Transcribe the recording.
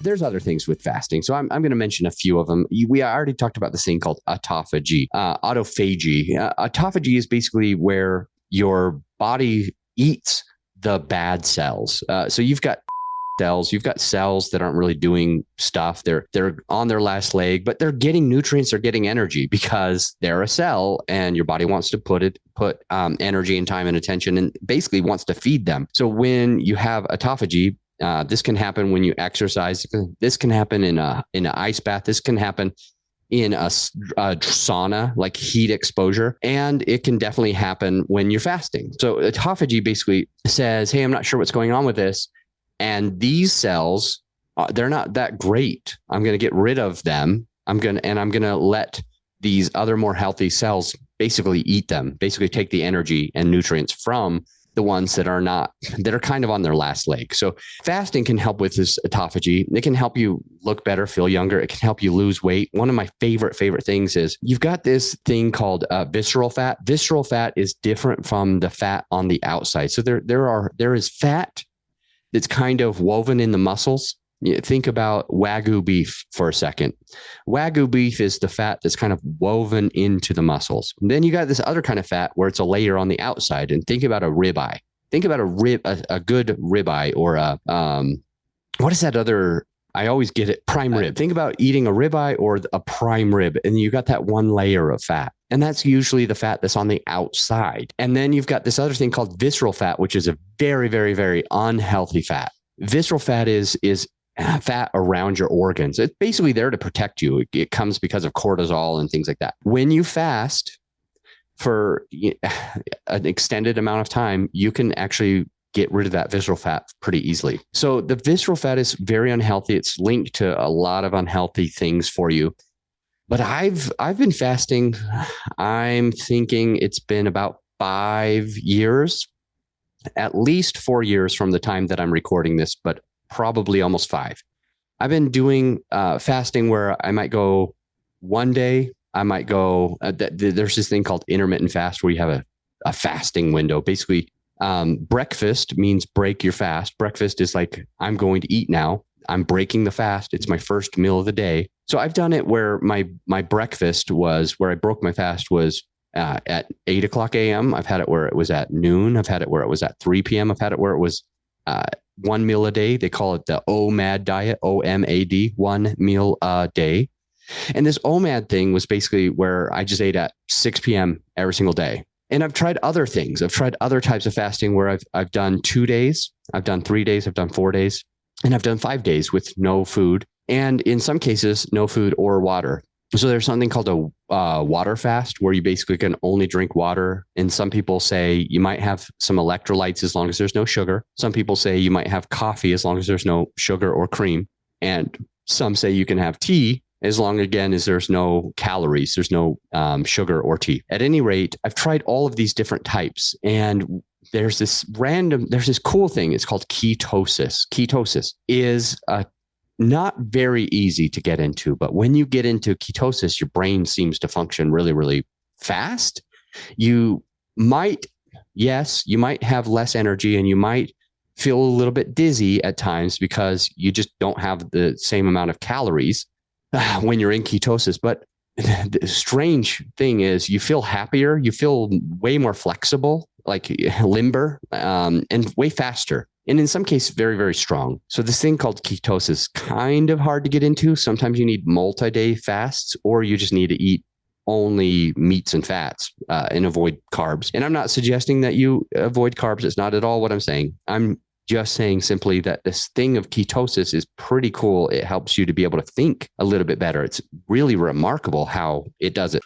there's other things with fasting. So I'm going to mention a few of them. We already talked about this thing called autophagy. Autophagy is basically where your body eats the bad cells. So you've got cells that aren't really doing stuff. They're on their last leg, but they're getting nutrients, they're getting energy because they're a cell and your body wants to put energy and time and attention and basically wants to feed them. So when you have autophagy, this can happen when you exercise. This can happen in an ice bath. This can happen in a sauna, like heat exposure. And it can definitely happen when you're fasting. So autophagy basically says, hey, I'm not sure what's going on with this. And these cells, they're not that great. I'm going to get rid of them. I'm going to let these other more healthy cells basically eat them, basically take the energy and nutrients from the ones that are kind of on their last leg. So fasting can help with this autophagy. It can help you look better, feel younger. It can help you lose weight. One of my favorite things is you've got this thing called visceral fat. Visceral fat is different from the fat on the outside. So there is fat that's kind of woven in the muscles. You think about Wagyu beef for a second. Wagyu beef is the fat that's kind of woven into the muscles. And then you got this other kind of fat where it's a layer on the outside. And think about a ribeye. Think about a good ribeye or what is that other? I always get it. Prime rib. Think about eating a ribeye or a prime rib, and you got that one layer of fat. And that's usually the fat that's on the outside. And then you've got this other thing called visceral fat, which is a very, very, very unhealthy fat. Visceral fat is fat around your organs. It's basically there to protect you. It comes because of cortisol and things like that. When you fast for an extended amount of time, you can actually get rid of that visceral fat pretty easily. So the visceral fat is very unhealthy. It's linked to a lot of unhealthy things for you. But I've been fasting. I'm thinking it's been about 5 years, at least 4 years from the time that I'm recording this, but probably almost 5. I've been doing fasting where I might go one day. I might go, there's this thing called intermittent fast where you have a fasting window. Basically, breakfast means break your fast. Breakfast is like, I'm going to eat now. I'm breaking the fast. It's my first meal of the day. So I've done it where my breakfast was, where I broke my fast was at 8 o'clock a.m. I've had it where it was at noon. I've had it where it was at 3 p.m. I've had it where it was one meal a day. They call it the OMAD diet, OMAD, one meal a day. And this OMAD thing was basically where I just ate at 6 p.m. every single day. And I've tried other things. I've tried other types of fasting where I've done 2 days, I've done 3 days, I've done 4 days, and I've done 5 days with no food. And in some cases, no food or water. So there's something called a water fast where you basically can only drink water. And some people say you might have some electrolytes as long as there's no sugar. Some people say you might have coffee as long as there's no sugar or cream. And some say you can have tea as long, again, as there's no calories, there's no sugar or tea. At any rate, I've tried all of these different types. And there's this cool thing. It's called ketosis. Ketosis is not very easy to get into, but when you get into ketosis, your brain seems to function really, really fast. You might have less energy and you might feel a little bit dizzy at times because you just don't have the same amount of calories when you're in ketosis. But the strange thing is you feel happier, you feel way more flexible, like limber, and way faster. And in some cases, very, very strong. So this thing called ketosis is kind of hard to get into. Sometimes you need multi-day fasts, or you just need to eat only meats and fats and avoid carbs. And I'm not suggesting that you avoid carbs. It's not at all what I'm saying. I'm just saying simply that this thing of ketosis is pretty cool. It helps you to be able to think a little bit better. It's really remarkable how it does it.